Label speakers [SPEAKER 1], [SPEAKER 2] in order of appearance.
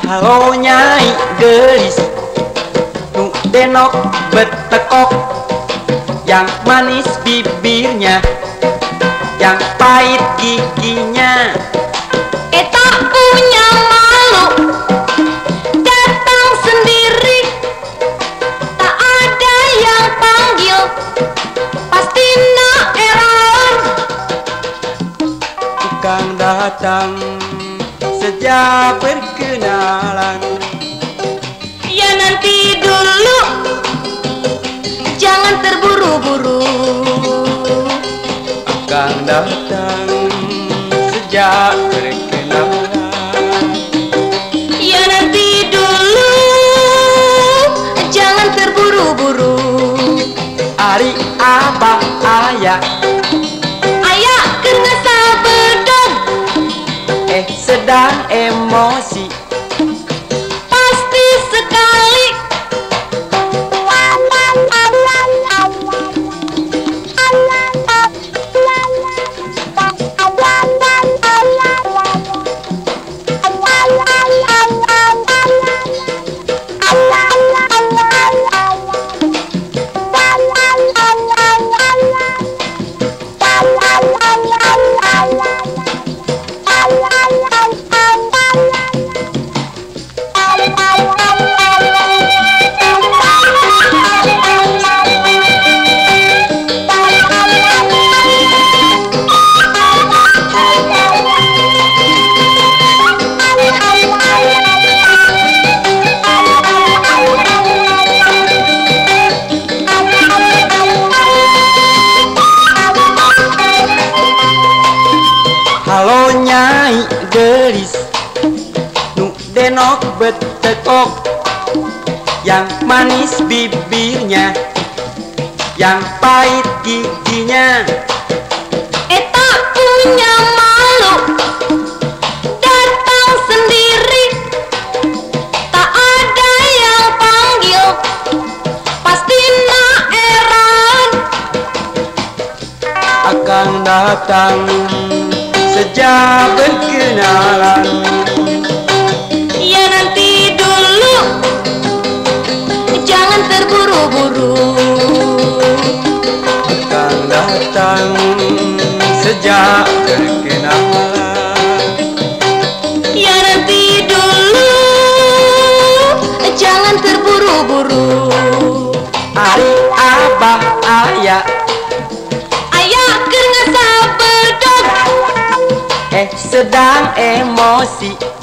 [SPEAKER 1] Halo Nyai Gelis, nu denok betekok, yang manis bibirnya, yang pahit giginya.
[SPEAKER 2] Eta punya malu, datang sendiri, tak ada yang panggil, pasti nak eran.
[SPEAKER 1] Tukang datang sejak perkenalan.
[SPEAKER 2] Ya nanti dulu, jangan terburu-buru.
[SPEAKER 1] Tukang datang sejak perkenalan.
[SPEAKER 2] Ya nanti dulu, jangan terburu-buru.
[SPEAKER 1] Ari abah ayah,
[SPEAKER 2] Ayah kena sabedog,
[SPEAKER 1] sedang emosi.
[SPEAKER 2] pasti sekali.
[SPEAKER 1] Halo Nyai Gelis, nu denok betekok, yang manis bibirnya, yang pahit giginya.
[SPEAKER 2] Eta punya malu, datang sendiri, tak ada yang panggil, pasti nak eran.
[SPEAKER 1] Akan datang sejak berkenalan.
[SPEAKER 2] Ya nanti dulu, jangan terburu-buru.
[SPEAKER 1] Akan datang sejak berkenalan.
[SPEAKER 2] Ya nanti dulu, jangan terburu-buru.
[SPEAKER 1] Ari abah ayah,
[SPEAKER 2] Ayah kena sabedog,
[SPEAKER 1] sedang emosi.